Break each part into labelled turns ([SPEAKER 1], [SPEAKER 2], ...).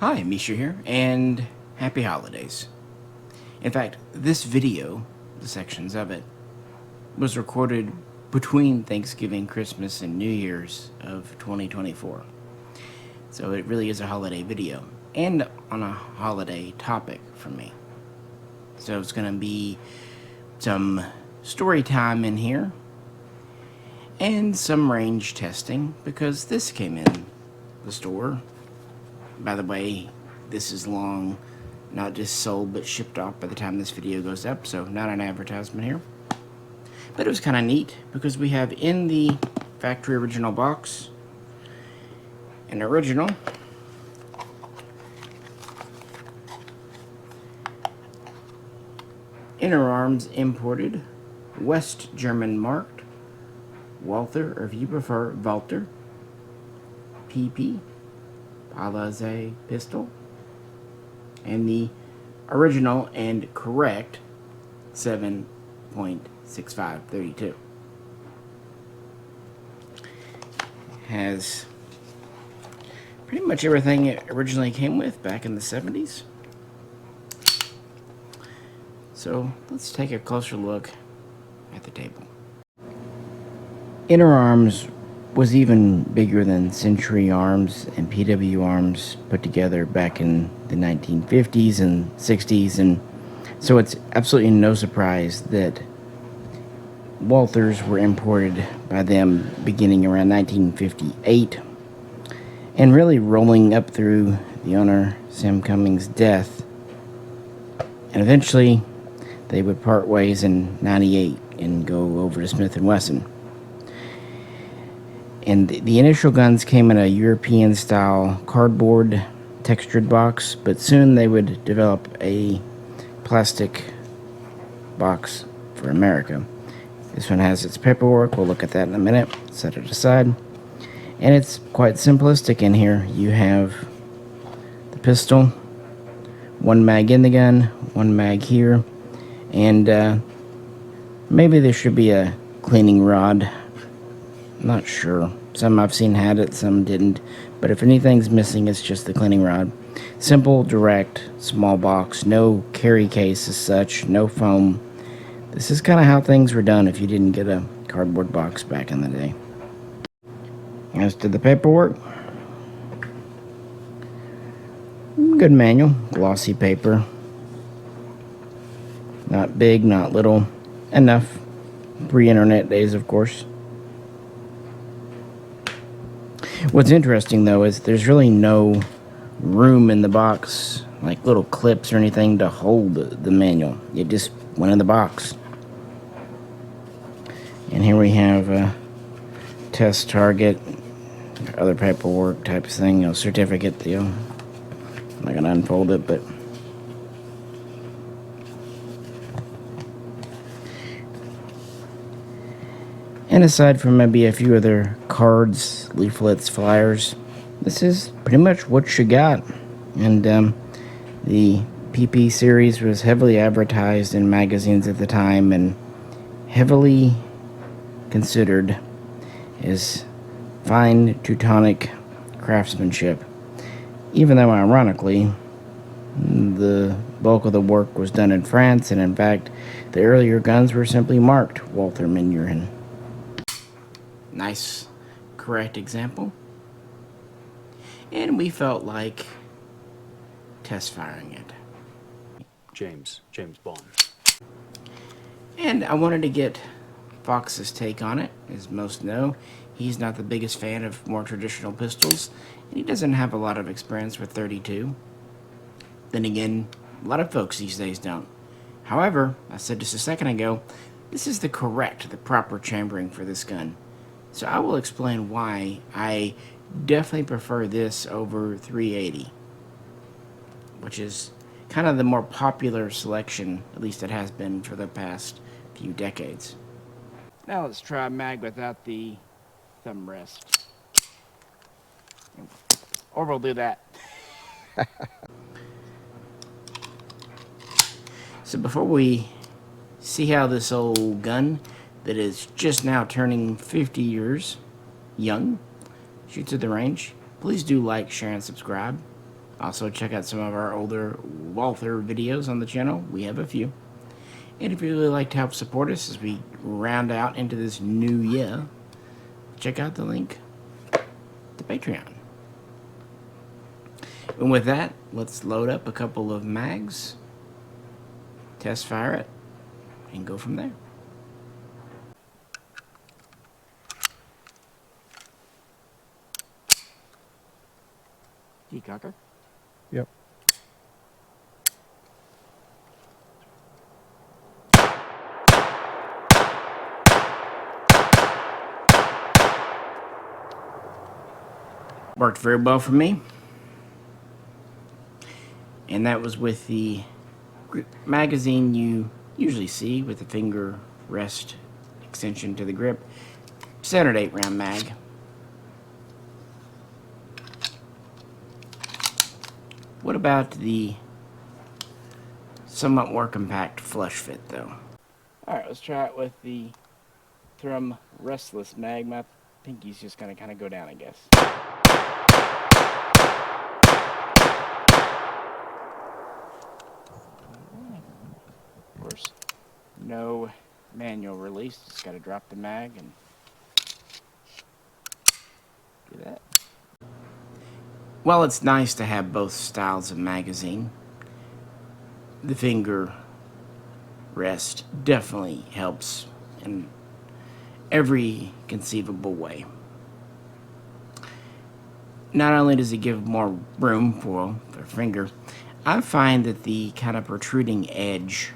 [SPEAKER 1] Hi, Misha here, and happy holidays. In fact, this video, the sections of it, was recorded between Thanksgiving, Christmas, and New Year's of 2024. So it really is a holiday video, and on a holiday topic for me. So it's going to be some story time in here, and some range testing, because this came in the store. By the way, this is long, not just sold, but shipped off by the time this video goes up, so not an advertisement here. But it was kind of neat, because we have in the factory original box, an original Interarms imported, West German marked, Walther, or if you prefer, Walther PP Palazzo pistol, and the original and correct 7.6532. Has pretty much everything it originally came with back in the 70s. So let's take a closer look at the table. Interarms was even bigger than Century Arms and PW Arms put together back in the 1950s and 60s, and so it's absolutely no surprise that Walthers were imported by them beginning around 1958, and really rolling up through the owner Sam Cummings' death, and eventually they would part ways in 98 and go over to Smith & Wesson. And the initial guns came in a European-style cardboard textured box, but soon they would develop a plastic box for America. This one has its paperwork. We'll look at that in a minute. Set it aside. And it's quite simplistic in here. You have the pistol, one mag in the gun, one mag here, and maybe there should be a cleaning rod. Not sure. Some I've seen had it, some didn't. But if anything's missing, it's just the cleaning rod. Simple, direct, small box. No carry case as such. No foam. This is kind of how things were done if you didn't get a cardboard box back in the day. As to the paperwork, good manual. Glossy paper. Not big, not little. Enough. Pre-internet days, of course. What's interesting, though, is there's really no room in the box, like little clips or anything, to hold the manual. It just went in the box. And here we have a test target, other paperwork type of thing, certificate deal. I'm not going to unfold it, but and aside from maybe a few other cards, leaflets, flyers, this is pretty much what you got. And the PP series was heavily advertised in magazines at the time and heavily considered as fine Teutonic craftsmanship. Even though, ironically, the bulk of the work was done in France, and in fact, the earlier guns were simply marked Walther Manurhin. Nice, correct example. And we felt like test firing it.
[SPEAKER 2] James Bond.
[SPEAKER 1] And I wanted to get Fox's take on it. As most know, he's not the biggest fan of more traditional pistols, and he doesn't have a lot of experience with .32. Then again, a lot of folks these days don't. However, I said just a second ago, this is the proper chambering for this gun. So I will explain why I definitely prefer this over .380, which is kind of the more popular selection, at least it has been for the past few decades. Now let's try a mag without the thumb rest. Or we'll do that. So before we see how this old gun that is just now turning 50 years young shoots at the range, please do like, share, and subscribe. Also, check out some of our older Walther videos on the channel. We have a few. And if you'd really like to help support us as we round out into this new year, check out the link to Patreon. And with that, let's load up a couple of mags, test fire it, and go from there. Decocker?
[SPEAKER 3] Yep.
[SPEAKER 1] Worked very well for me. And that was with the magazine you usually see with the finger rest extension to the grip. Standard 8-round mag. What about the somewhat more compact flush fit, though? Alright, let's try it with the Thrum Restless mag. My pinky's just gonna kind of go down, I guess. Of course, no manual release. Just gotta drop the mag and do that. While it's nice to have both styles of magazine, the finger rest definitely helps in every conceivable way. Not only does it give more room for the finger, I find that the kind of protruding edge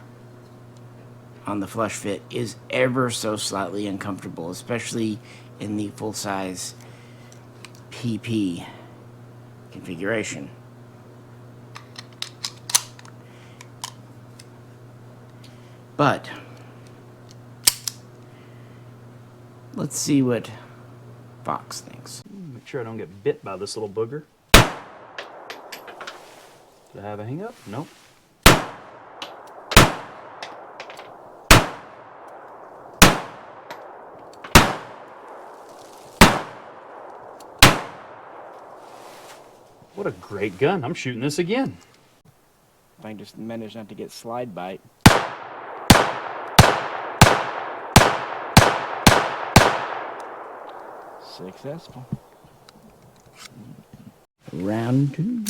[SPEAKER 1] on the flush fit is ever so slightly uncomfortable, especially in the full-size PP configuration. But let's see what Fox thinks.
[SPEAKER 2] Make sure I don't get bit by this little booger. Do I have a hang up? Nope. What a great gun. I'm shooting this again.
[SPEAKER 1] If I can just manage not to get slide bite. Successful. Round 2.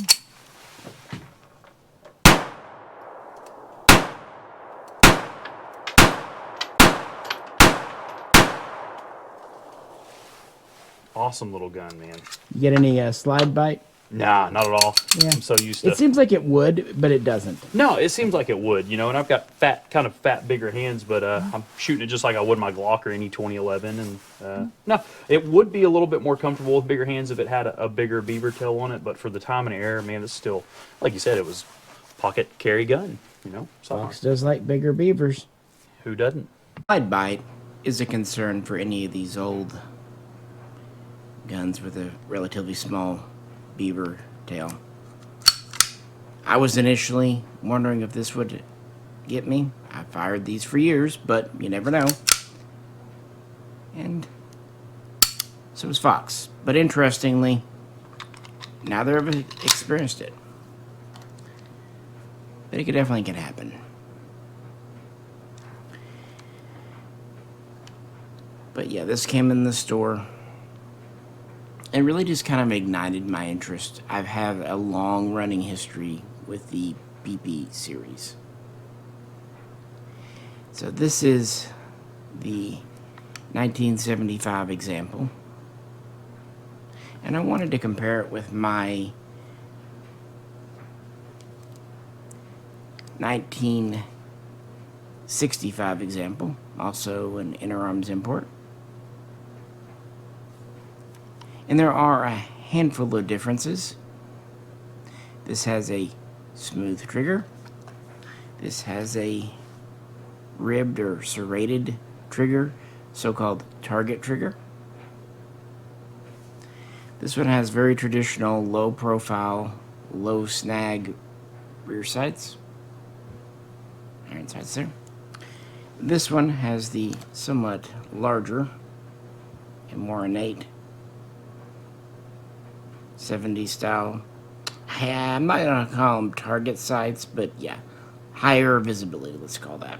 [SPEAKER 2] Awesome little gun, man.
[SPEAKER 1] You get any slide bite?
[SPEAKER 2] Nah, not at all.
[SPEAKER 1] Yeah.
[SPEAKER 2] I'm so used to
[SPEAKER 1] It seems like it would, but it doesn't.
[SPEAKER 2] No, it seems like it would, you know, and I've got kind of fat, bigger hands, but I'm shooting it just like I would my Glock or any 2011, and no, it would be a little bit more comfortable with bigger hands if it had a bigger beaver tail on it, but for the time and air, man, it's still, like you said, it was pocket carry gun, you know.
[SPEAKER 1] Fox does like bigger beavers.
[SPEAKER 2] Who doesn't?
[SPEAKER 1] Slide bite is a concern for any of these old guns with a relatively small beaver tail. I was initially wondering if this would get me. I fired these for years, but you never know. And so was Fox. But interestingly, neither of us experienced it. But it could definitely can happen. But yeah, this came in the store. It really just kind of ignited my interest. I've had a long running history with the PP series. So this is the 1975 example. And I wanted to compare it with my 1965 example, also an Interarms import. And there are a handful of differences. This has a smooth trigger. This has a ribbed or serrated trigger, so-called target trigger. This one has very traditional low profile, low snag rear sights. Iron sights there. This one has the somewhat larger and more ornate 70s style I'm not going to call them target sights, but yeah, higher visibility, let's call that.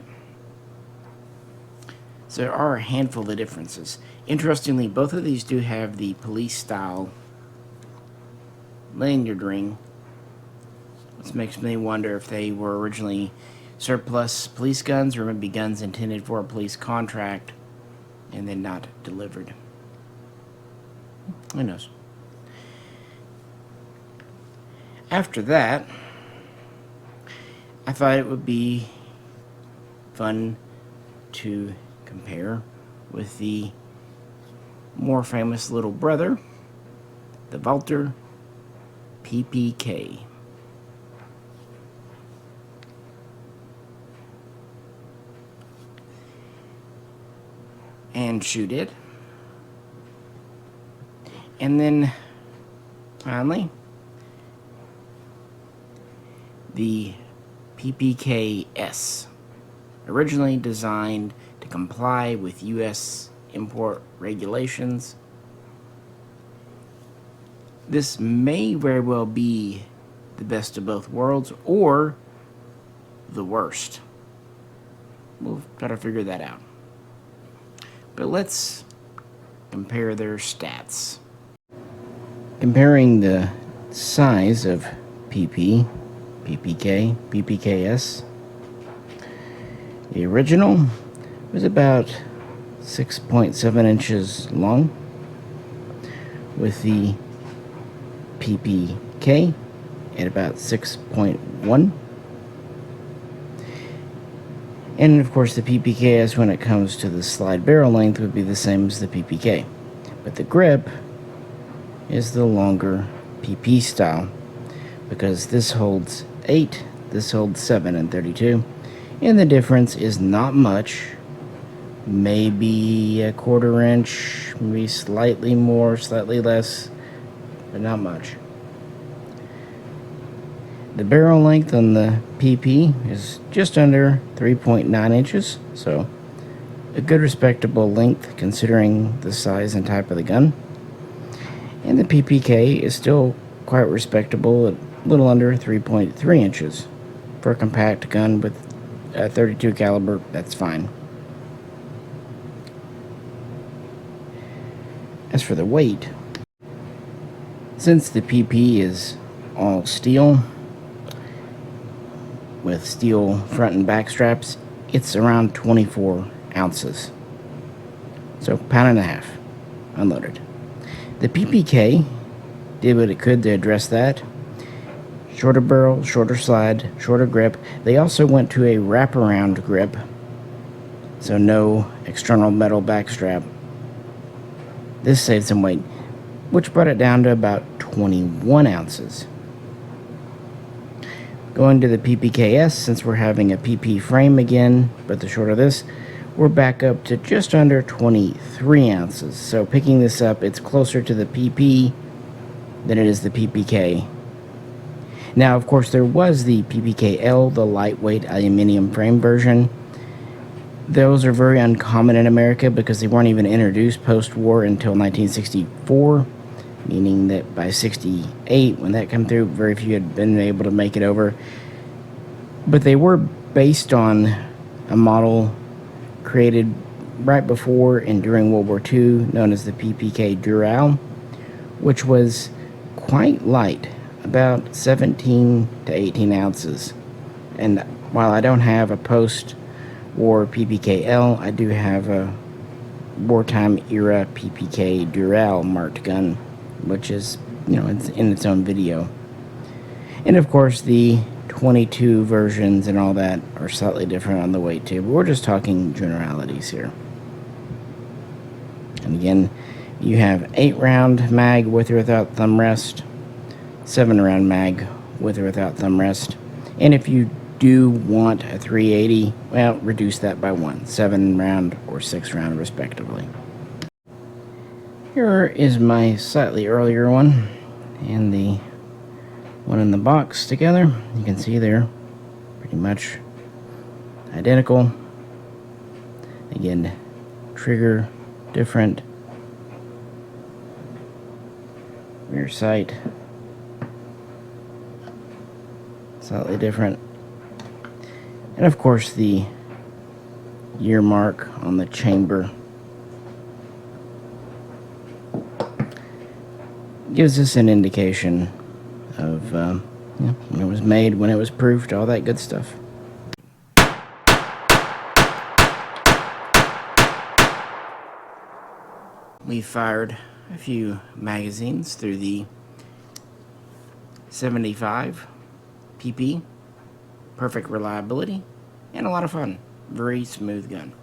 [SPEAKER 1] So there are a handful of differences. Interestingly, both of these do have the police-style lanyard ring, which makes me wonder if they were originally surplus police guns or maybe guns intended for a police contract and then not delivered. Who knows? After that, I thought it would be fun to compare with the more famous little brother, the Walther PPK. And shoot it. And then, finally, the PPKs, originally designed to comply with U.S. import regulations. This may very well be the best of both worlds, or the worst. We'll try to figure that out. But let's compare their stats. Comparing the size of PP, PPK, PPKs. The original was about 6.7 inches long, with the PPK at about 6.1. And of course the PPKs, when it comes to the slide barrel length, would be the same as the PPK. But the grip is the longer PP style, because this holds 8, this holds 7 and 32. And the difference is not much, maybe a 1/4 inch, maybe slightly more, slightly less, but not much. The barrel length on the PP is just under 3.9 inches, so a good respectable length considering the size and type of the gun. And the PPK is still quite respectable at a little under 3.3 inches. For a compact gun with a 32 caliber, that's fine. As for the weight, since the PP is all steel, with steel front and back straps, it's around 24 ounces. So, 1.5 pounds unloaded. The PPK did what it could to address that. Shorter barrel, shorter slide, shorter grip. They also went to a wraparound grip, so no external metal backstrap. This saved some weight, which brought it down to about 21 ounces. Going to the PPKs, since we're having a PP frame again, but the shorter this, we're back up to just under 23 ounces. So picking this up, it's closer to the PP than it is the PPK. Now, of course, there was the PPKL, the lightweight aluminum frame version. Those are very uncommon in America because they weren't even introduced post-war until 1964, meaning that by 68, when that came through, very few had been able to make it over. But they were based on a model created right before and during World War II, known as the PPK Dural, which was quite light, about 17 to 18 ounces. And while I don't have a post-war PPKL, I do have a wartime era PPK Dural marked gun, which is, it's in its own video. And of course, the 22 versions and all that are slightly different on the weight too, but we're just talking generalities here. And again, you have 8-round mag with or without thumb rest, 7-round mag with or without thumb rest. And if you do want a 380, well, reduce that by 1, 7-round or 6-round respectively. Here is my slightly earlier one and the one in the box together. You can see they're pretty much identical. Again, trigger different, rear sight Slightly different. And of course the year mark on the chamber gives us an indication of when it was made, when it was proofed, all that good stuff. We fired a few magazines through the 75 PP, perfect reliability, and a lot of fun. Very smooth gun.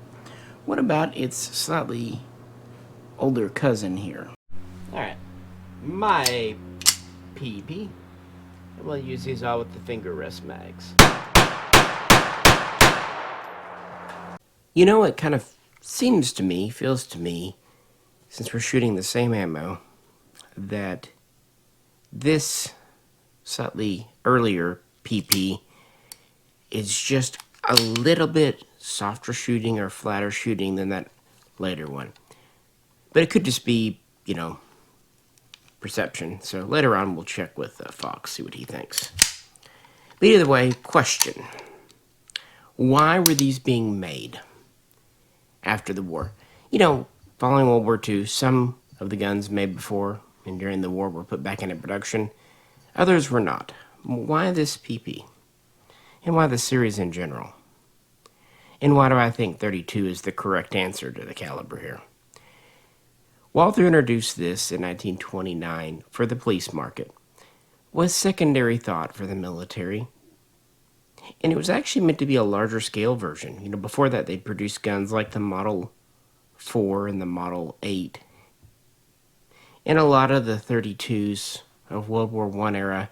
[SPEAKER 1] What about its slightly older cousin here? Alright, my PP. We'll use these all with the finger rest mags. You know, it kind of seems to me, feels to me, since we're shooting the same ammo, that this slightly earlier PP is just a little bit softer shooting or flatter shooting than that later one. But it could just be, you know, perception. So later on we'll check with Fox, see what he thinks. But either way, question. Why were these being made after the war? You know, following World War II, some of the guns made before and during the war were put back into production. Others were not. Why this PP? And why the series in general? And why do I think 32 is the correct answer to the caliber here? Walther introduced this in 1929 for the police market, was secondary thought for the military, and it was actually meant to be a larger scale version. You know, before that they produced guns like the Model 4 and the Model 8, and a lot of the 32s of World War I era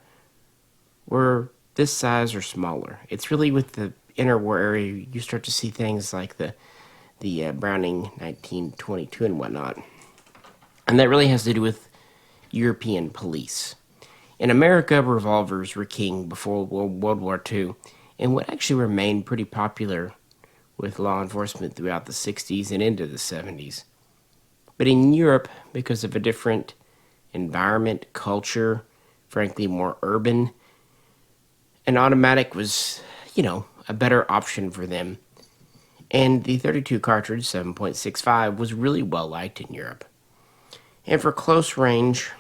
[SPEAKER 1] were this size or smaller. It's really with the interwar area you start to see things like the Browning 1922 and whatnot. And that really has to do with European police. In America, revolvers were king before World War II, and would actually remain pretty popular with law enforcement throughout the 60s and into the 70s. But in Europe, because of a different environment, culture, frankly more urban, an automatic was, you know, a better option for them. And the 32 cartridge, 7.65, was really well liked in Europe. And for close range,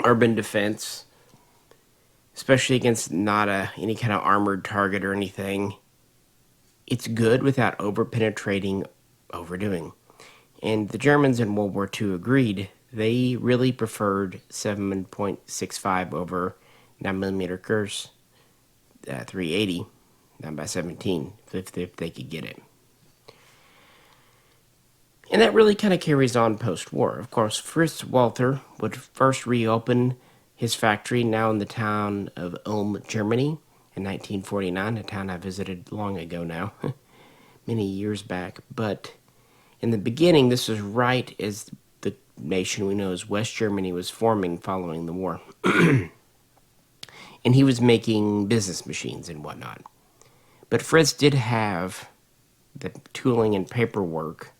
[SPEAKER 1] urban defense, especially against not any kind of armored target or anything, it's good without over-penetrating, overdoing. And the Germans in World War II agreed. They really preferred 7.65 over 9mm Kurz 380, 9x17, if they could get it. And that really kind of carries on post-war. Of course, Fritz Walther would first reopen his factory, now in the town of Ulm, Germany, in 1949, a town I visited long ago now, many years back. But in the beginning, this was right as the nation we know as West Germany was forming following the war. And he was making business machines and whatnot. But Fritz did have the tooling and paperwork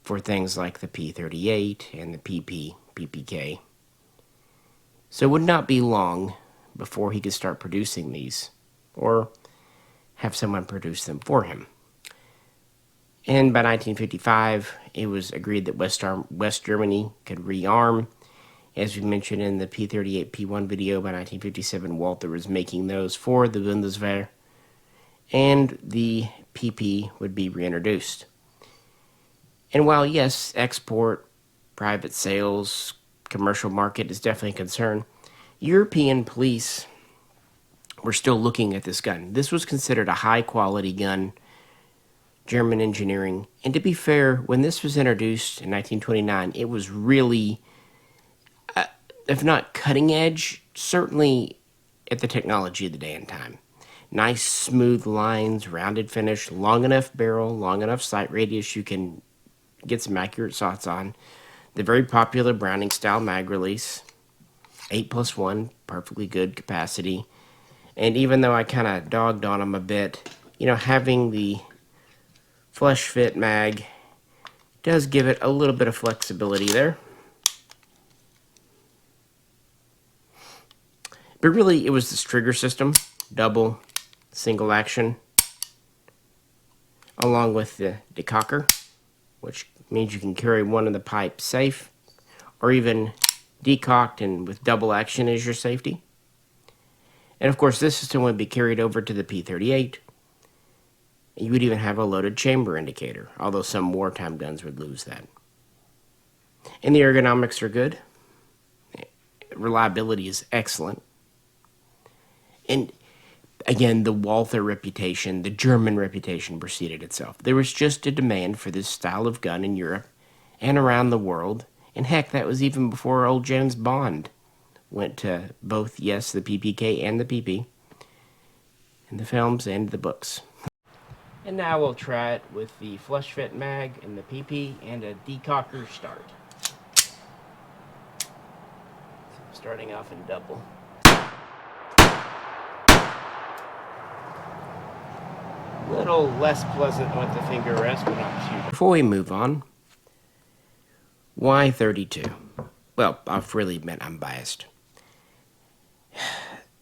[SPEAKER 1] for things like the P38 and the PPK. So it would not be long before he could start producing these, or have someone produce them for him. And by 1955, it was agreed that West Germany could rearm. As we mentioned in the P38 P1 video, by 1957, Walther was making those for the Bundeswehr, and the PP would be reintroduced. And while, yes, export, private sales, commercial market is definitely a concern, European police were still looking at this gun. This was considered a high-quality gun, German engineering. And to be fair, when this was introduced in 1929, it was really, if not cutting edge, certainly at the technology of the day and time. Nice, smooth lines, rounded finish, long enough barrel, long enough sight radius you can get some accurate shots on. The very popular Browning style mag release, 8+1, perfectly good capacity. And even though I kind of dogged on them a bit, you know, having the flush fit mag does give it a little bit of flexibility there. But really, it was this trigger system double, single action, along with the decocker, which means you can carry one of the pipes safe, or even decocked and with double action as your safety. And of course, this system would be carried over to the P38. You would even have a loaded chamber indicator, although some wartime guns would lose that. And the ergonomics are good. Reliability is excellent. And again, the Walther reputation, the German reputation preceded itself. There was just a demand for this style of gun in Europe and around the world. And heck, that was even before old James Bond went to both, yes, the PPK and the PP, in the films and the books. And now we'll try it with the flush fit mag and the PP and a decocker start. Starting off in double. Little less pleasant with the finger rest, but not too. Before we move on, why 32? Well, I've really admit I'm biased.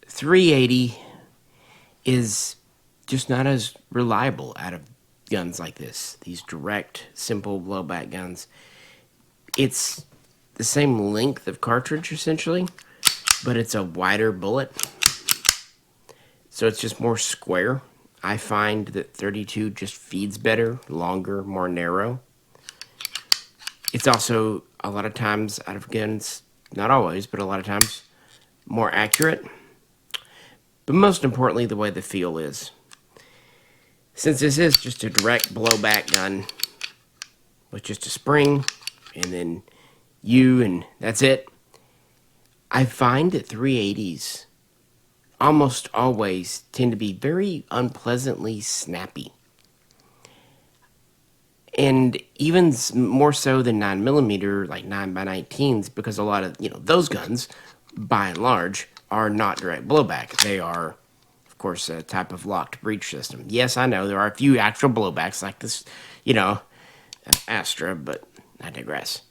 [SPEAKER 1] 380 is just not as reliable out of guns like this. These direct, simple blowback guns. It's the same length of cartridge, essentially, but it's a wider bullet. So it's just more square. I find that 32 just feeds better, longer, more narrow. It's also, a lot of times, out of guns, not always, but a lot of times, more accurate. But most importantly, the way the feel is. Since this is just a direct blowback gun with just a spring and then and that's it, I find that 380s almost always tend to be very unpleasantly snappy. And even more so than 9mm, like 9x19s, because a lot of, those guns, by and large, are not direct blowback. They are, of course, a type of locked breech system. Yes, I know there are a few actual blowbacks like this, Astra, but I digress.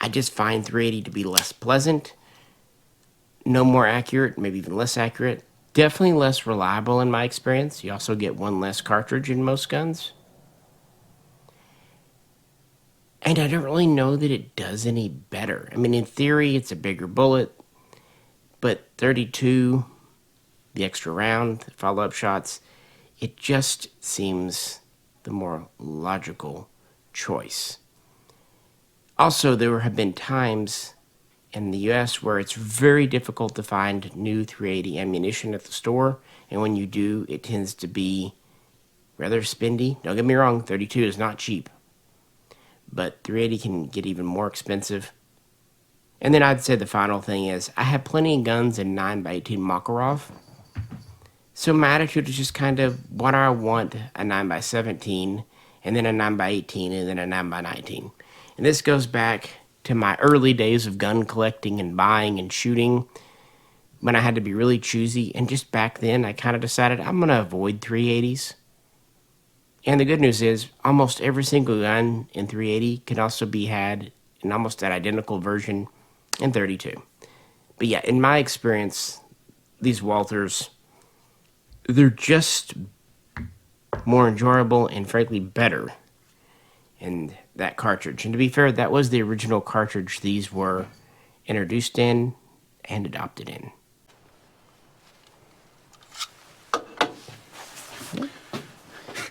[SPEAKER 1] I just find 380 to be less pleasant, no more accurate, maybe even less accurate, definitely less reliable in my experience. You also get one less cartridge in most guns. And I don't really know that it does any better. I mean, in theory, it's a bigger bullet, but 32, the extra round, the follow-up shots, it just seems the more logical choice. Also, there have been times in the US where it's very difficult to find new 380 ammunition at the store, and when you do, it tends to be rather spendy. Don't get me wrong, 32 is not cheap, but 380 can get even more expensive. And then I'd say the final thing is, I have plenty of guns in 9x18 Makarov, so my attitude is just kind of, what do I want? A 9x17, and then a 9x18, and then a 9x19. And this goes back to my early days of gun collecting and buying and shooting, when I had to be really choosy. And just back then, I kind of decided I'm going to avoid 380s. And the good news is, almost every single gun in 380 can also be had in almost that identical version in 32. But yeah, in my experience, these Walthers, they're just more enjoyable and frankly better in that cartridge. And to be fair, that was the original cartridge these were introduced in and adopted in.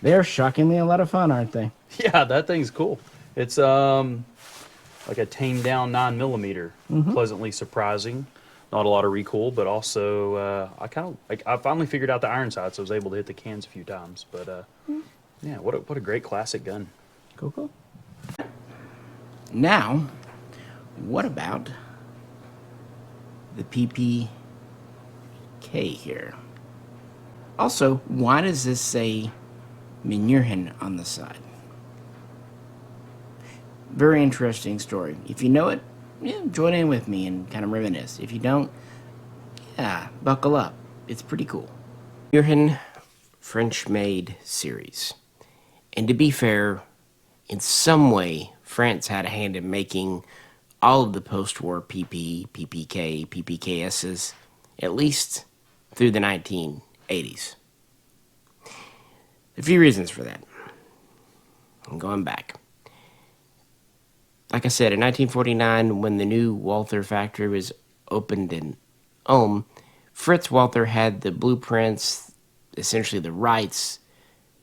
[SPEAKER 1] They're shockingly a lot of fun, aren't they?
[SPEAKER 2] Yeah, that thing's cool. It's like a tamed down 9mm, pleasantly surprising. Not a lot of recoil, but also I finally figured out the iron sights. I was able to hit the cans a few times, but yeah, what a great classic gun.
[SPEAKER 1] Cool. Now, what about the PPK here? Also, why does this say Manurhin on the side? Very interesting story. If you know it, join in with me and kind of reminisce. If you don't, buckle up. It's pretty cool. Manurhin French-made series. And to be fair, in some way, France had a hand in making all of the post-war PP, PPK, PPKSs, at least through the 1980s
[SPEAKER 3] 80s. A few reasons for that. I'm going back. Like I said, in 1949, when the new Walther factory was opened in Ulm, Fritz Walther had the blueprints, essentially the rights,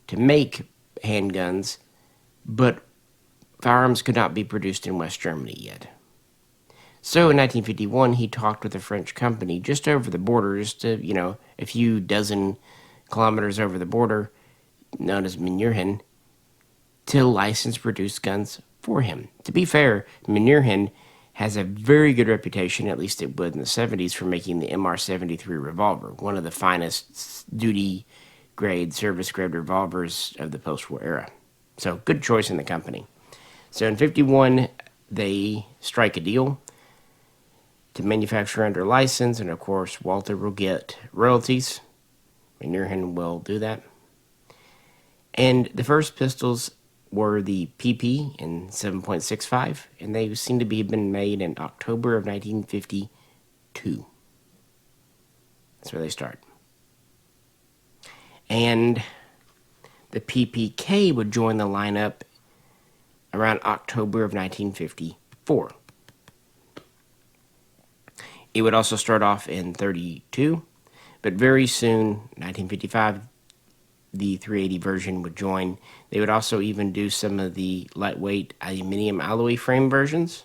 [SPEAKER 3] to make handguns, but firearms could not be produced in West Germany yet. So in 1951, he talked with a French company just over the border, just to, a few dozen kilometers over the border, known as Manurhin, to license produce guns for him. To be fair, Manurhin has a very good reputation, at least it would in the 70s, for making the MR-73 revolver, one of the finest duty grade, service grade revolvers of the post-war era. So good choice in the company. So in 51, they strike a deal to manufacture under license, and of course Walther will get royalties. Manurhin will do that. And the first pistols were the PP in 7.65, and they seem to be been made in October of 1952. That's where they start. And the PPK would join the lineup around October of 1954. It would also start off in 32, but very soon, 1955, the 380 version would join. They would also even do some of the lightweight aluminum alloy frame versions.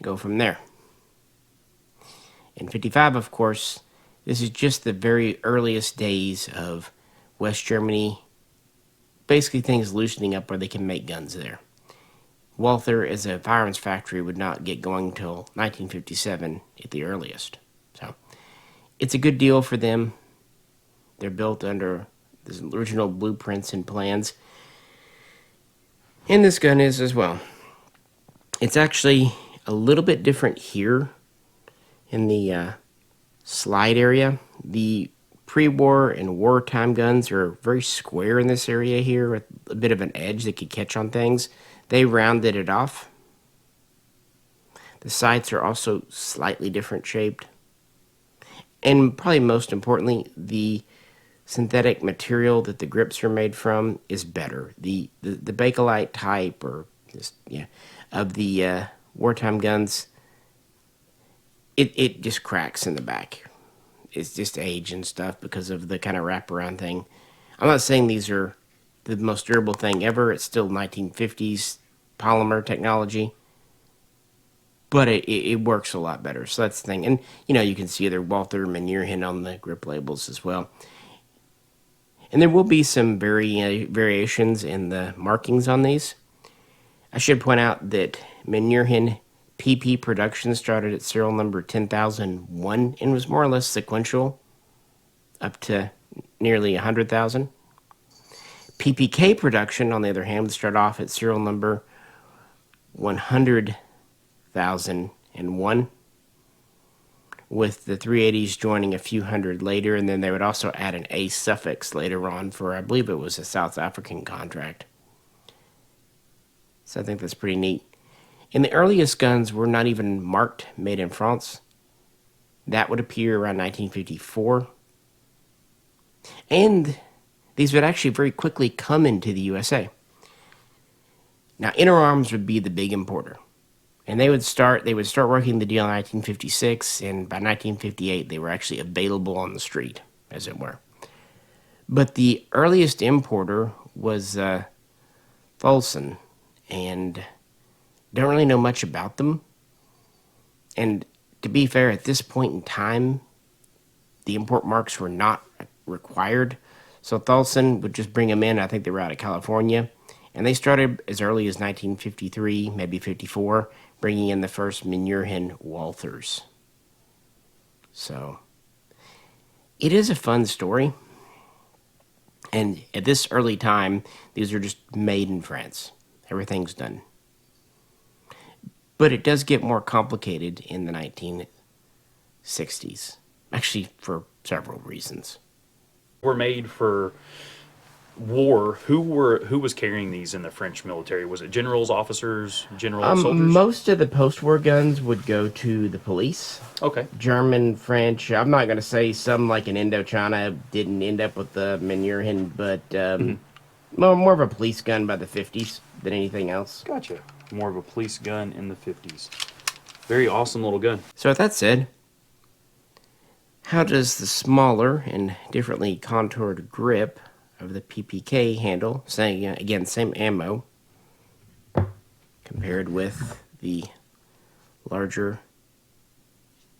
[SPEAKER 3] Go from there. In 55, of course, this is just the very earliest days of West Germany, basically things loosening up where they can make guns there. Walther, as a firearms factory, would not get going until 1957 at the earliest. So it's a good deal for them. They're built under the original blueprints and plans. And this gun is as well. It's actually a little bit different here in the slide area. The pre-war and wartime guns are very square in this area here with a bit of an edge that could catch on things. They rounded it off. The sights are also slightly different shaped. And probably most importantly, the synthetic material that the grips are made from is better. The Bakelite type of the wartime guns, it just cracks in the back. It's just age and stuff because of the kind of wraparound thing. I'm not saying these are the most durable thing ever. It's still 1950s polymer technology, but it works a lot better. So that's the thing. And, you can see either Walther or Manurhin on the grip labels as well. And there will be some variations in the markings on these. I should point out that Manurhin PP production started at serial number 10,001 and was more or less sequential up to nearly 100,000. PPK production, on the other hand, would start off at serial number 100,001, with the 380s joining a few hundred later, and then they would also add an A suffix later on for, I believe it was a South African contract. So I think that's pretty neat. And the earliest guns were not even marked made in France. That would appear around 1954. And these would actually very quickly come into the USA. Now, Interarms would be the big importer. And they would start working the deal in 1956, and by 1958 they were actually available on the street, as it were. But the earliest importer was Folsen, and don't really know much about them. And to be fair, at this point in time, the import marks were not required. So Tholson would just bring them in. I think they were out of California. And they started as early as 1953, maybe 54, bringing in the first Manurhin Walthers. So it is a fun story. And at this early time, these are just made in France. Everything's done. But it does get more complicated in the 1960s. Actually, for several reasons.
[SPEAKER 2] Were made for war, who was carrying these in the French military? Was it generals, officers, general soldiers?
[SPEAKER 3] Most of the post-war guns would go to the police.
[SPEAKER 2] Okay.
[SPEAKER 3] German, French. I'm not going to say some like in Indochina didn't end up with the Manurhin, but more of a police gun by the 50s than anything else.
[SPEAKER 2] Gotcha. More of a police gun in the 50s. Very awesome little gun.
[SPEAKER 3] So with that said, how does the smaller and differently contoured grip of the PPK handle, saying again, same ammo, compared with the larger,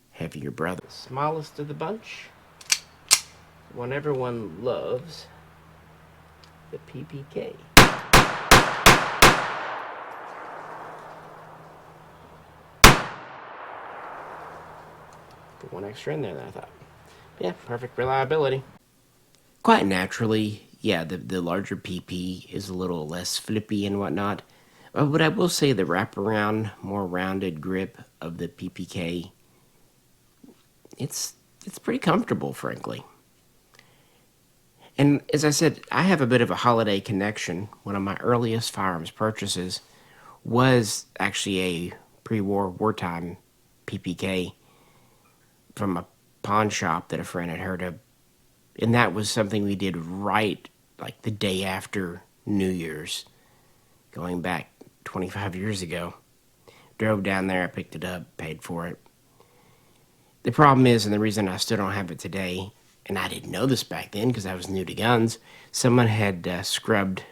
[SPEAKER 3] heavier brother? Smallest of the bunch, one everyone loves, the PPK. Put one extra in there than I thought. Yeah, perfect reliability. Quite naturally, yeah, the larger PP is a little less flippy and whatnot. But I will say the wraparound, more rounded grip of the PPK, it's pretty comfortable, frankly. And as I said, I have a bit of a holiday connection. One of my earliest firearms purchases was actually a pre-war, wartime PPK from a pawn shop that a friend had heard of. And that was something we did right, like the day after New Year's, going back 25 years ago. Drove down there, I picked it up, paid for it. The problem is, and the reason I still don't have it today, and I didn't know this back then because I was new to guns, someone had scrubbed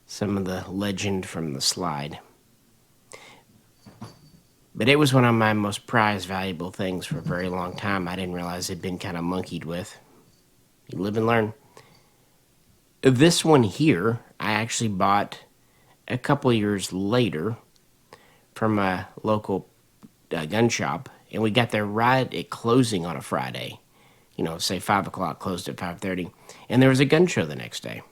[SPEAKER 3] some of the legend from the slide. But it was one of my most prized, valuable things for a very long time. I didn't realize it'd been kind of monkeyed with. You live and learn. This one here, I actually bought a couple years later from a local gun shop, and we got there right at closing on a Friday. You know, say 5 o'clock, closed at 5:30, and there was a gun show the next day.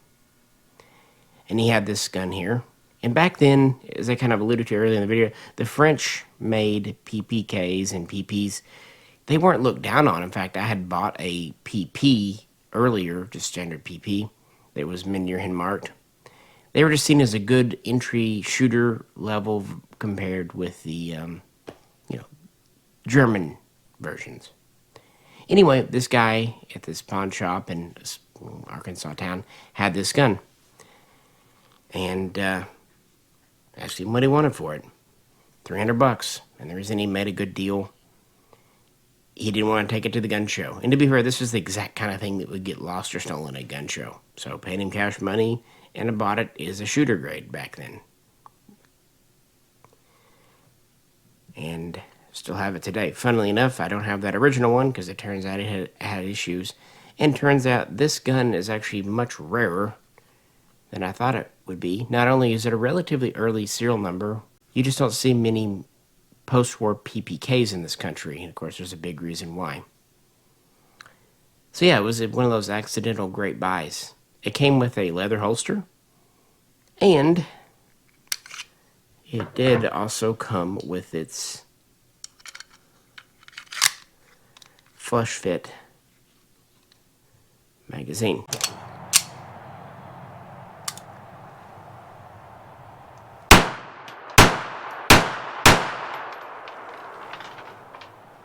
[SPEAKER 3] And he had this gun here. And back then, as I kind of alluded to earlier in the video, the French made PPKs and PPs. They weren't looked down on. In fact, I had bought a PP earlier, just standard PP, that was Manurhin marked. They were just seen as a good entry shooter level compared with the, German versions. Anyway, this guy at this pawn shop in this Arkansas town had this gun. And asked him what he wanted for it. $300. And the reason he made a good deal, he didn't want to take it to the gun show. And to be fair, this was the exact kind of thing that would get lost or stolen at a gun show. So paid him cash money, and I bought it as a shooter grade back then. And still have it today. Funnily enough, I don't have that original one because it turns out it had issues. And turns out this gun is actually much rarer than I thought it would be. Not only is it a relatively early serial number, you just don't see many post-war PPKs in this country. And of course, there's a big reason why. So yeah, it was one of those accidental great buys. It came with a leather holster, and it did also come with its flush fit magazine.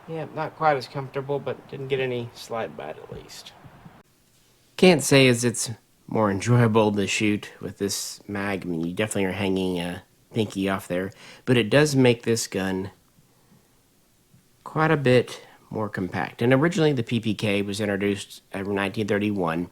[SPEAKER 3] Yeah, not quite as comfortable, but didn't get any slide bite at least. Can't say as it's more enjoyable to shoot with this mag. I mean, you definitely are hanging a pinky off there, but it does make this gun quite a bit more compact. And originally the PPK was introduced in 1931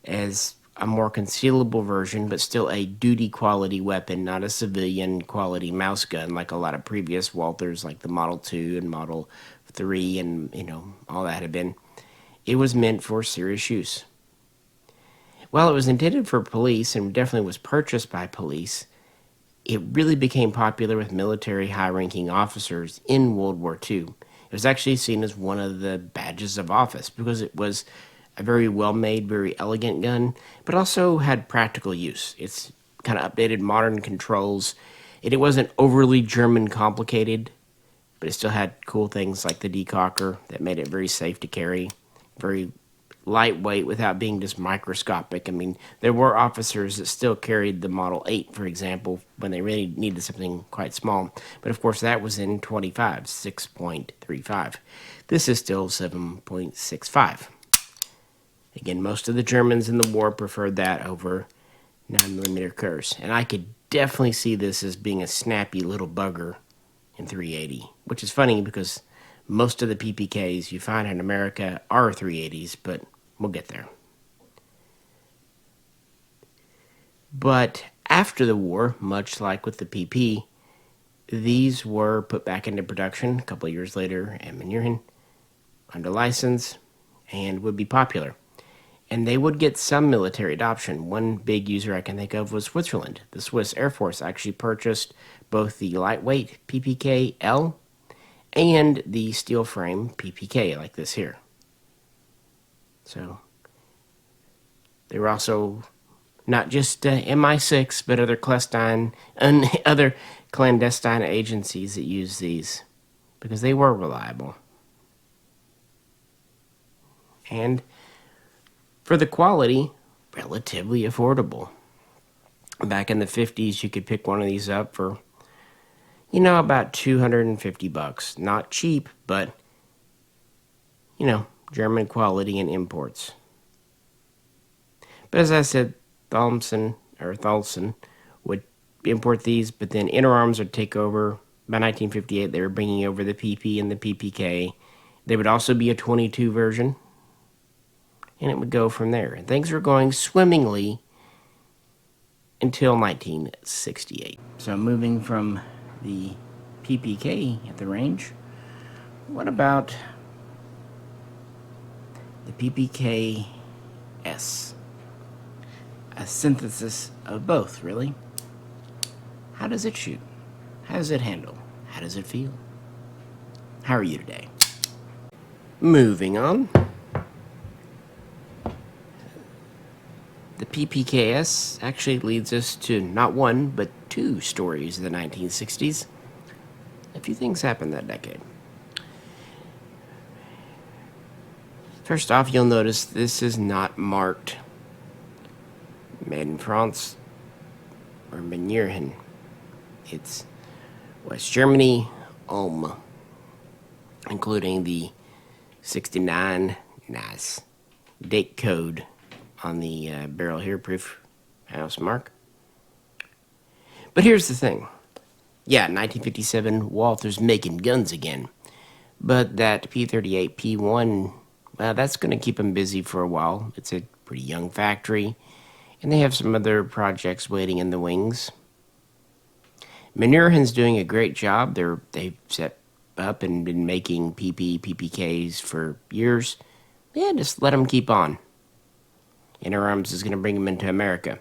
[SPEAKER 3] as a more concealable version, but still a duty quality weapon, not a civilian quality mouse gun like a lot of previous Walthers, like the Model 2 and Model 3 and, all that had been. It was meant for serious use. While it was intended for police and definitely was purchased by police, it really became popular with military high-ranking officers in World War II. It was actually seen as one of the badges of office because it was a very well-made, very elegant gun, but also had practical use. It's kind of updated modern controls. It wasn't overly German complicated, but it still had cool things like the decocker that made it very safe to carry, very lightweight without being just microscopic. I mean, there were officers that still carried the Model 8, for example, when they really needed something quite small. But of course, that was in 25, 6.35. This is still 7.65. Again, most of the Germans in the war preferred that over 9mm Kurs. And I could definitely see this as being a snappy little bugger in 380, which is funny because most of the PPKs you find in America are 380s, but we'll get there. But after the war, much like with the PP, these were put back into production a couple of years later at Manurhin under license and would be popular. And they would get some military adoption. One big user I can think of was Switzerland. The Swiss Air Force actually purchased both the lightweight PPK L and the steel frame PPK, like this here. So they were also not just MI6, but other clandestine agencies that used these because they were reliable. And for the quality, relatively affordable. Back in the 50s, you could pick one of these up for, about $250. Not cheap, but, German quality and imports. But as I said, Thalson would import these, but then Interarms would take over. By 1958, they were bringing over the PP and the PPK. There would also be a 22 version, and it would go from there. And things were going swimmingly until 1968. So moving from the PPK at the range, what about the PPKs? A synthesis of both, really. How does it shoot? How does it handle? How does it feel? How are you today? Moving on. The PPKs actually leads us to not one, but two stories of the 1960s. A few things happened that decade. First off, you'll notice this is not marked made in France or Manurhin. It's West Germany, Ulm, including the 69 NAS date code on the barrel here, proof house mark. But here's the thing. Yeah, 1957, Walthers making guns again. But that P38 P1, well, that's going to keep them busy for a while. It's a pretty young factory, and they have some other projects waiting in the wings. Manurhin's doing a great job. They've set up and been making PPKs for years. Yeah, just let them keep on. Interarms is going to bring them into America.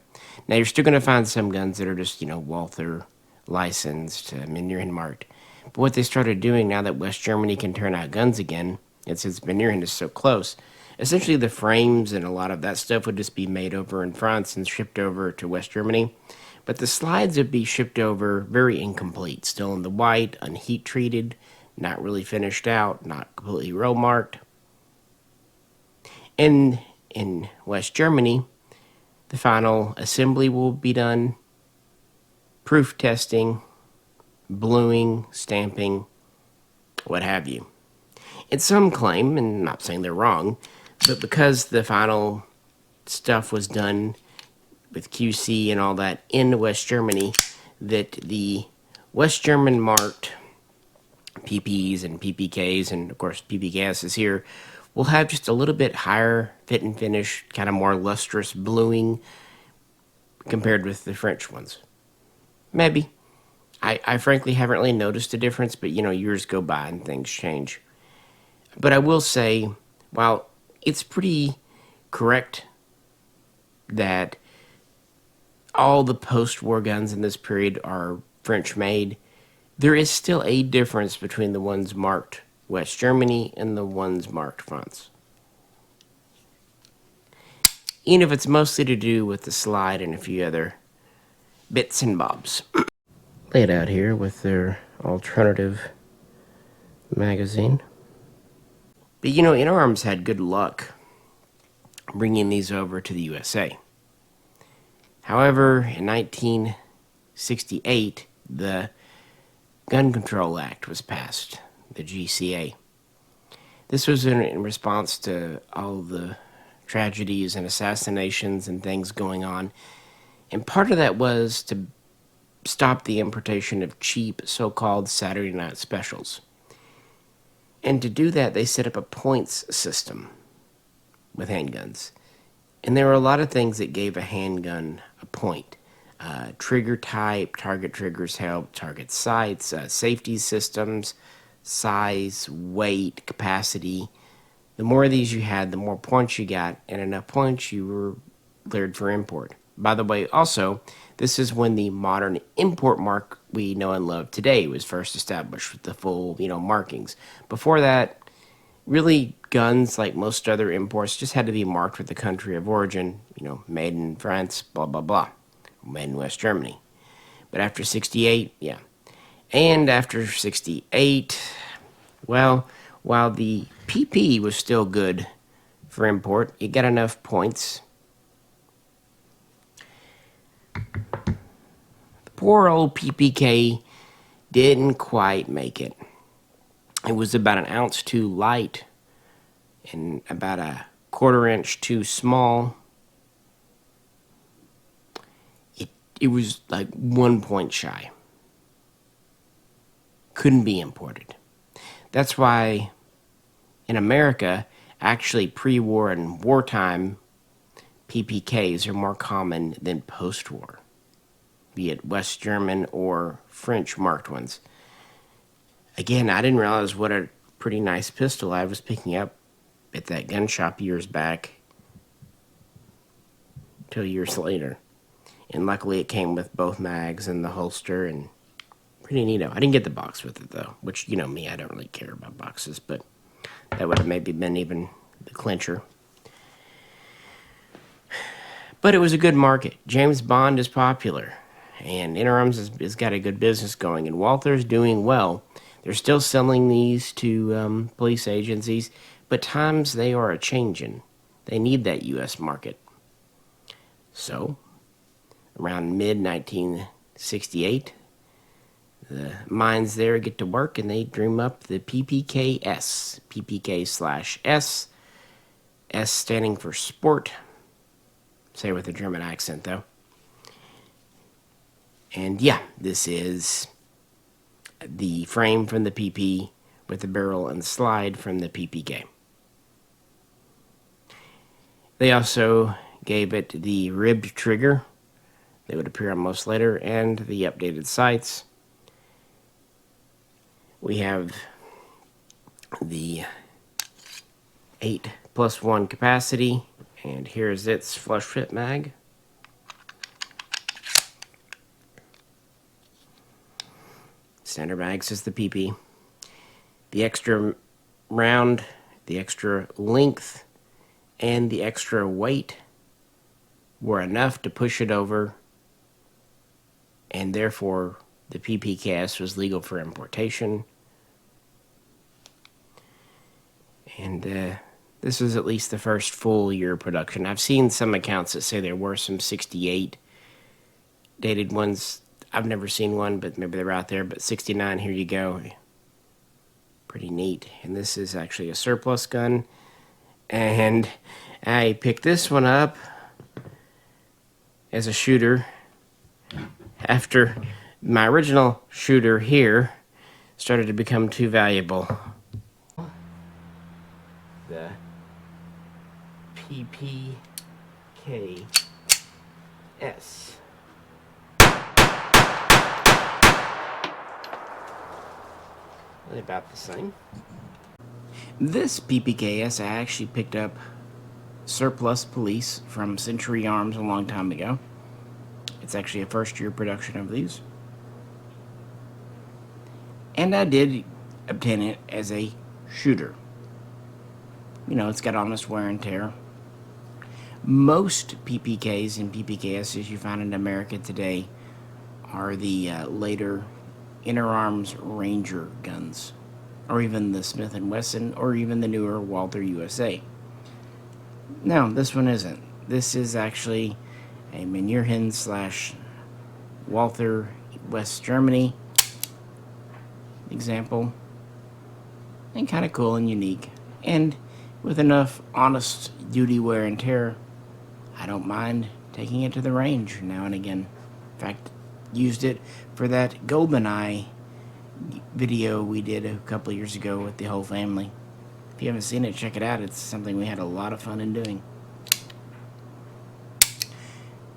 [SPEAKER 3] Now, you're still going to find some guns that are just, Walther licensed, Manurhin marked. But what they started doing now that West Germany can turn out guns again, and since Manurhin is so close, essentially the frames and a lot of that stuff would just be made over in France and shipped over to West Germany. But the slides would be shipped over very incomplete, still in the white, unheat treated, not really finished out, not completely row marked. And in West Germany, the final assembly will be done, proof testing, bluing, stamping, what have you. And some claim, and I'm not saying they're wrong, but because the final stuff was done with QC and all that in West Germany, that the West German marked PPs and PPKs, and of course PPKs is here, will have just a little bit higher fit and finish, kind of more lustrous bluing compared with the French ones. Maybe. I frankly haven't really noticed a difference, but years go by and things change. But I will say, while it's pretty correct that all the post-war guns in this period are French-made, there is still a difference between the ones marked West Germany and the ones marked France. Even if it's mostly to do with the slide and a few other bits and bobs. Laid out here with their alternative magazine. But Interarms had good luck bringing these over to the USA. However, in 1968, the Gun Control Act was passed, the GCA. This was in response to all the tragedies and assassinations and things going on. And part of that was to stop the importation of cheap so-called Saturday night specials. And to do that, they set up a points system with handguns. And there were a lot of things that gave a handgun a point. Trigger type, target triggers help, target sights, safety systems, size, weight, capacity. The more of these you had, the more points you got, and enough points you were cleared for import. By the way, also, this is when the modern import mark we know and love today was first established with the full, markings. Before that, really, guns, like most other imports, just had to be marked with the country of origin, made in France, blah, blah, blah, made in West Germany. But after 68, yeah. And after 68, well, while the PP was still good for import, it got enough points. The poor old PPK didn't quite make it. It was about an ounce too light and about a quarter inch too small. It was like 1 point shy. Couldn't be imported. That's why in America, actually pre-war and wartime, PPKs are more common than post-war, be it West German or French marked ones. Again, I didn't realize what a pretty nice pistol I was picking up at that gun shop years back till years later. And luckily it came with both mags and the holster, and pretty neato. I didn't get the box with it though, which, me, I don't really care about boxes, but that would have maybe been even the clincher. But it was a good market. James Bond is popular, and Interarms has got a good business going, and Walther's doing well. They're still selling these to police agencies, but times they are a-changin'. They need that U.S. market. So, around mid-1968, the minds there get to work, and they dream up the PPKs, PPK/S, S standing for sport. Say it with a German accent, though. And yeah, this is the frame from the PP with the barrel and slide from the PPK. They also gave it the ribbed trigger. They would appear on most later, and the updated sights. We have the 8+1 capacity, and here's its flush fit mag. Standard mags is the PP. The extra round, the extra length, and the extra weight were enough to push it over, and therefore the PPKs was legal for importation. And this was at least the first full year of production. I've seen some accounts that say there were some 68 dated ones. I've never seen one, but maybe they're out there. But 69, here you go. Pretty neat. And this is actually a surplus gun. And I picked this one up as a shooter after my original shooter here started to become too valuable. The PPKs. Really about the same. This PPKs I actually picked up surplus police from Century Arms a long time ago. It's actually a first year production of these. And I did obtain it as a shooter. It's got honest wear and tear. Most PPKs and PPKs you find in America today are the later Interarms Ranger guns, or even the Smith & Wesson, or even the newer Walther USA.
[SPEAKER 1] No, this one isn't. This is actually a Manurhin slash Walther West Germany example. And kind of cool and unique. And with enough honest duty wear and tear, I don't mind taking it to the range now and again. In fact, used it for that GoldenEye video we did a couple of years ago with the whole family. If you haven't seen it, check it out. It's something we had a lot of fun in doing.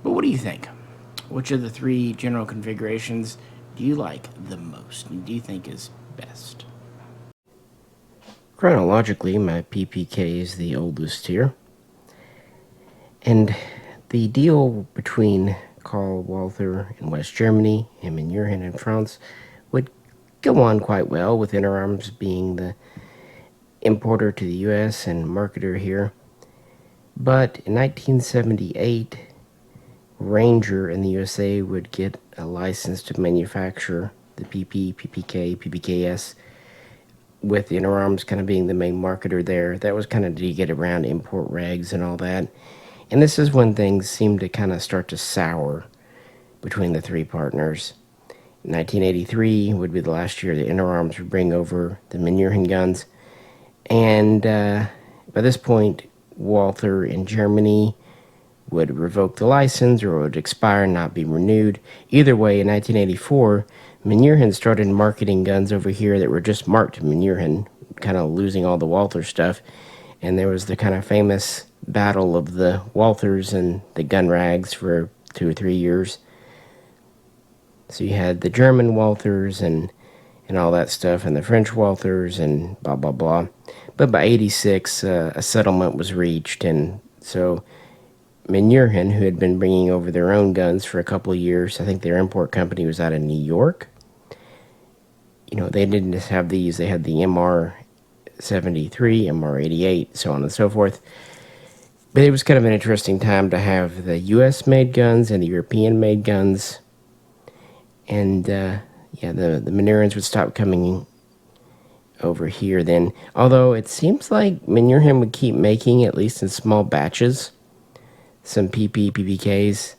[SPEAKER 1] But what do you think? Which of the three general configurations do you like the most and do you think is best? Chronologically, my PPK is the oldest here. And the deal between Karl Walther in West Germany and Manurhin in France would go on quite well, with Interarms being the importer to the US and marketer here. But in 1978, Ranger in the USA would get a license to manufacture the PP, PPK, PPKs, with Interarms kind of being the main marketer there. That was kind of to get around import regs and all that. And this is when things seemed to kind of start to sour between the three partners. 1983 would be the last year the Interarms would bring over the Manurhin guns. And by this point, Walther in Germany would revoke the license, or it would expire and not be renewed. Either way, in 1984, Manurhin started marketing guns over here that were just marked Manurhin, kind of losing all the Walther stuff. And there was the kind of famous battle of the Walthers and the gun rags for 2 or 3 years. So you had the German Walthers and all that stuff, and the French Walthers and blah, blah, blah. But by 86, a settlement was reached, and so Manurhin, who had been bringing over their own guns for a couple of years, I think their import company was out of New York. You know, they didn't just have these, they had the MR73, MR88, so on and so forth. But it was kind of an interesting time to have the US-made guns and the European-made guns. And, yeah, the Manurhins would stop coming over here then. Although it seems like Manurhin would keep making, at least in small batches, some PP, PPKs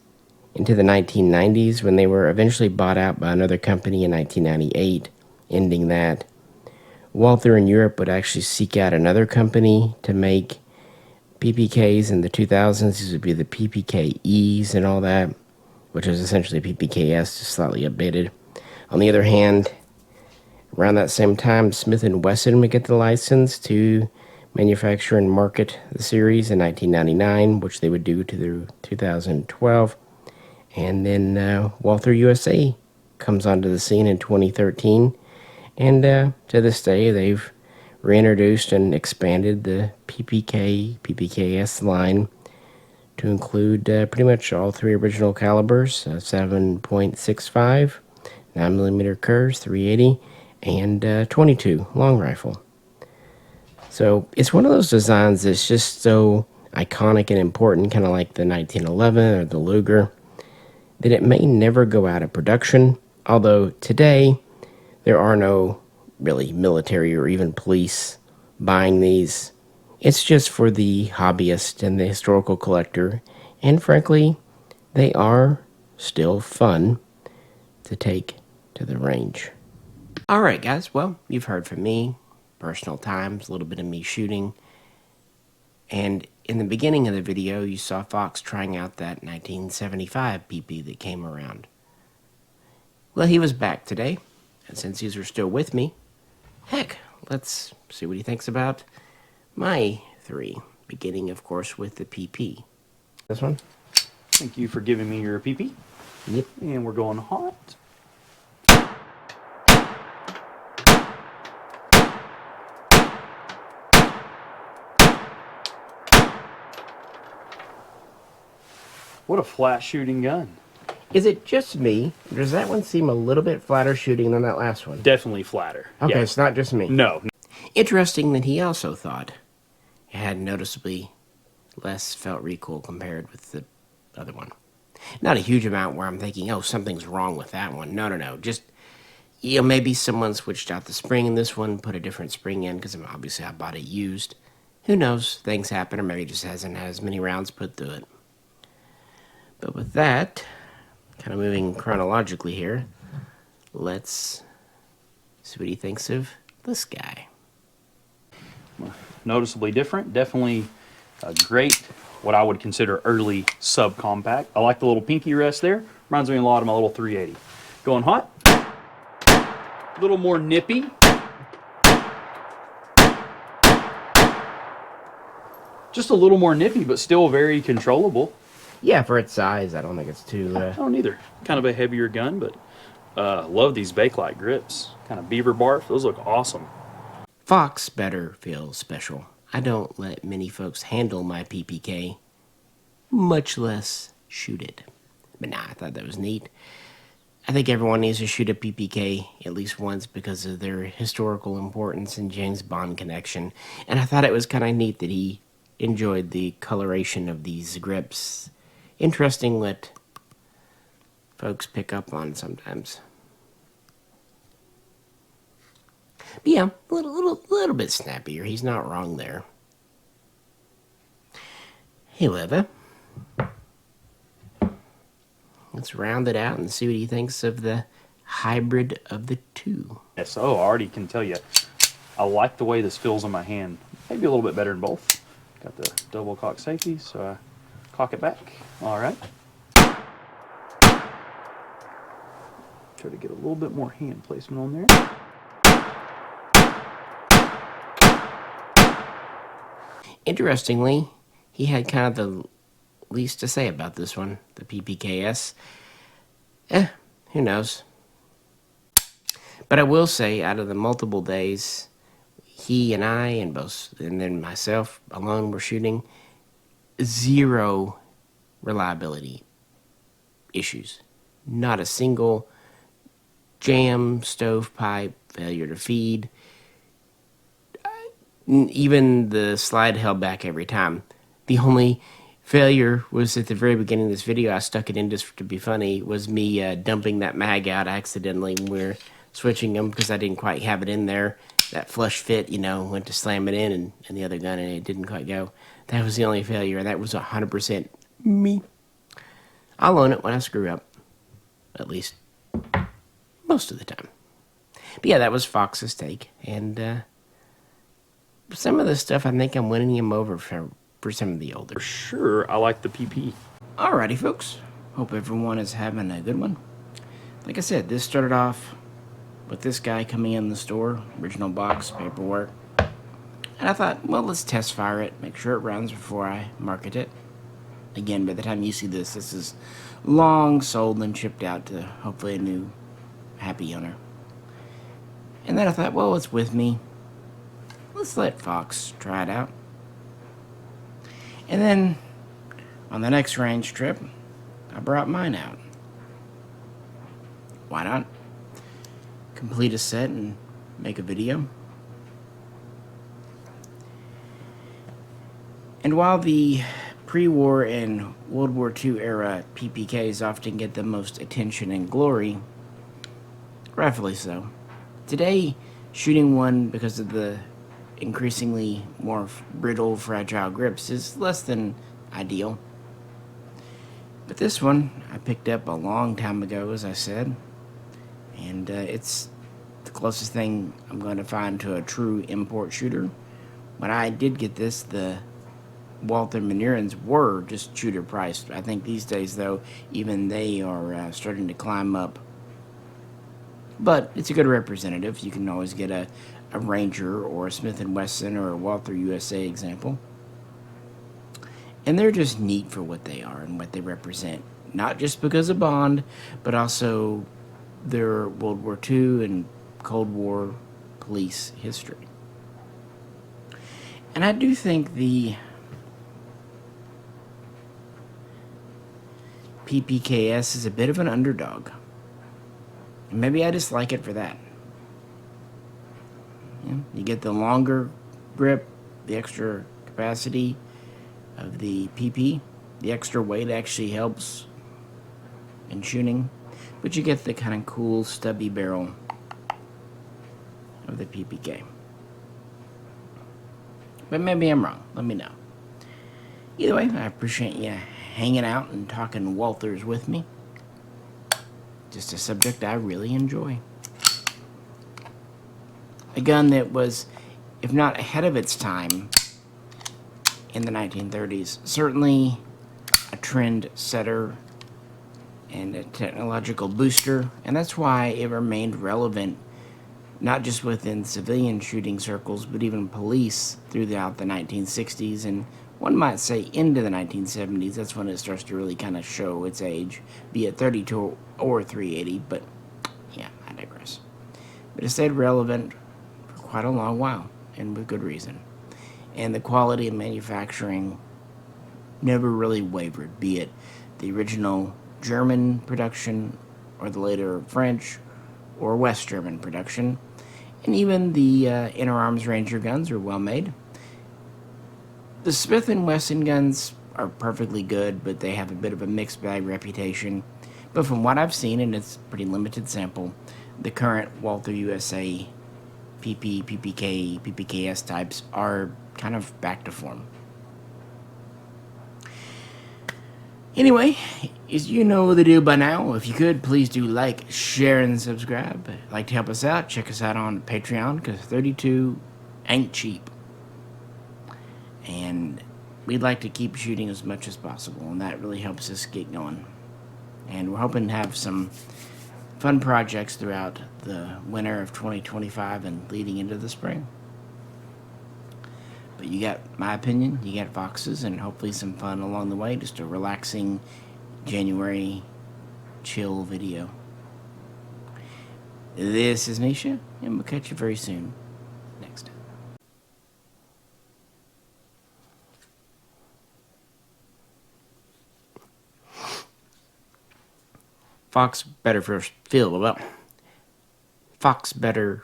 [SPEAKER 1] into the 1990s, when they were eventually bought out by another company in 1998, ending that. Walther in Europe would actually seek out another company to make PPKs in the 2000s. These would be the PPKs and all that, which is essentially PPKs, just slightly updated. On the other hand, around that same time, Smith & Wesson would get the license to manufacture and market the series in 1999, which they would do to 2012. And then Walther USA comes onto the scene in 2013. And to this day, they've reintroduced and expanded the PPK, PPKs line to include pretty much all three original calibers, 7.65, 9mm Kurz, 380, and 22 long rifle. So it's one of those designs that's just so iconic and important, kind of like the 1911 or the Luger, that it may never go out of production. Although today, there are no really military or even police buying these. It's just for the hobbyist and the historical collector. And frankly, they are still fun to take to the range. All right, guys. Well, you've heard from me. Personal times, a little bit of me shooting. And in the beginning of the video, you saw Fox trying out that 1975 PP that came around. Well, he was back today, and since these are still with me, heck, let's see what he thinks about my three, beginning, of course, with the PP. This one?
[SPEAKER 2] Thank you for giving me your PP.
[SPEAKER 1] Yep.
[SPEAKER 2] And we're going hot. What a flat shooting gun.
[SPEAKER 1] Is it just me? Or does that one seem a little bit flatter shooting than that last one?
[SPEAKER 2] Definitely flatter.
[SPEAKER 1] Okay,
[SPEAKER 2] Yeah.
[SPEAKER 1] it's not just me.
[SPEAKER 2] No.
[SPEAKER 1] Interesting that he also thought it had noticeably less felt recoil compared with the other one. Not a huge amount where I'm thinking, oh, something's wrong with that one. No. Just, you know, maybe someone switched out the spring in this one, put a different spring in, because obviously I bought it used.
[SPEAKER 3] who knows? Things happen, or maybe he just hasn't had as many rounds put through it. But with that, kind of moving chronologically here, let's see what he thinks of this guy.
[SPEAKER 2] Noticeably different. Definitely a great, what I would consider early subcompact. I like the little pinky rest there. Reminds me a lot of my little 380. Going hot. A little more nippy. Just a little more nippy, but still very controllable.
[SPEAKER 3] Yeah, for its size, I don't think it's too...
[SPEAKER 2] I don't either. Kind of a heavier gun, but love these Bakelite grips. Kind of beaver bark. Those look awesome.
[SPEAKER 3] Fox better feel special. I don't let many folks handle my PPK, much less shoot it. But nah, I thought that was neat. I think everyone needs to shoot a PPK at least once because of their historical importance and James Bond connection. And I thought it was kind of neat that he enjoyed the coloration of these grips. Interesting what folks pick up on sometimes. But yeah, a little bit snappier. He's not wrong there. Hey, Leva. Let's round it out and see what he thinks of the hybrid of the two.
[SPEAKER 2] Yes, oh, I already can tell you. I like the way this feels in my hand. Maybe a little bit better than both. Got the double cock safety, so I cock it back. All right. Try to get a little bit more hand placement on there.
[SPEAKER 3] Interestingly, he had kind of the least to say about this one, the PPKs. Who knows? But I will say, out of the multiple days, he and I, and then myself alone were shooting, 0 reliability issues. Not a single jam, stovepipe, failure to feed. Even the slide held back every time. The only failure was at the very beginning of this video. I stuck it in just to be funny. Was me dumping that mag out accidentally when we were switching them because I didn't quite have it in there. That flush fit, you know, went to slam it in and the other gun and it didn't quite go. That was the only failure. That was 100% me. I'll own it when I screw up. At least most of the time. But yeah, that was Fox's take. And some of the stuff, I think I'm winning him over for some of the older.
[SPEAKER 2] For sure, I like the PP.
[SPEAKER 1] Alrighty, folks. Hope everyone is having a good one. Like I said, this started off with this guy coming in the store, original box, paperwork. And I thought, well, let's test fire it, make sure it runs before I market it. Again, by the time you see this, this is long sold and shipped out to hopefully a new happy owner. And then I thought, well, it's with me. Let's let Fox try it out. And then on the next range trip, I brought mine out. Why not? Complete a set and make a video. And while the pre-war and World War II era PPKs often get the most attention and glory, rightfully so, today shooting one because of the increasingly more brittle, fragile grips is less than ideal. But this one I picked up a long time ago, as I said, and it's the closest thing I'm going to find to a true import shooter. When I did get this, the Walther Manurhins were just shooter priced. I think these days, though, even they are starting to climb up. But it's a good representative. You can always get a Ranger or a Smith & Wesson or a Walther USA example. And they're just neat for what they are and what they represent. Not just because of Bond, but also their World War II and Cold War police history. And I do think the PPKs is a bit of an underdog. And maybe I just like it for that. You get the longer grip, the extra capacity of the PP. The extra weight actually helps in shooting. But you get the kind of cool stubby barrel of the PPK. But maybe I'm wrong. Let me know. Either way, I appreciate you hanging out and talking Walthers with me. Just a subject I really enjoy. A gun that was, if not ahead of its time in the 1930s, certainly a trend setter and a technological booster, and that's why it remained relevant not just within civilian shooting circles, but even police throughout the 1960s, and one might say into the 1970s. That's when it starts to really kind of show its age, be it 32 or 380, but yeah, I digress. But it stayed relevant for quite a long while, and with good reason. And the quality of manufacturing never really wavered, be it the original German production or the later French or West German production. And even the Interarms Ranger guns are well made. The Smith & Wesson guns are perfectly good, but they have a bit of a mixed bag reputation. But from what I've seen, and it's a pretty limited sample, the current Walther USA PP, PPK, PPKs types are kind of back to form. Anyway, as you know the deal by now, if you could, please do like, share, and subscribe. If you'd like to help us out, check us out on Patreon, because 32 ain't cheap. And we'd like to keep shooting as much as possible, and that really helps us get going. And we're hoping to have some fun projects throughout the winter of 2025 and leading into the spring. But you got my opinion, you got Fox's, and hopefully some fun along the way. Just a relaxing January chill video. This is Misha, and we'll catch you very soon next time. Fox better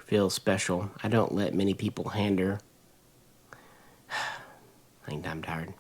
[SPEAKER 1] feel special. I don't let many people hander. I think I'm tired.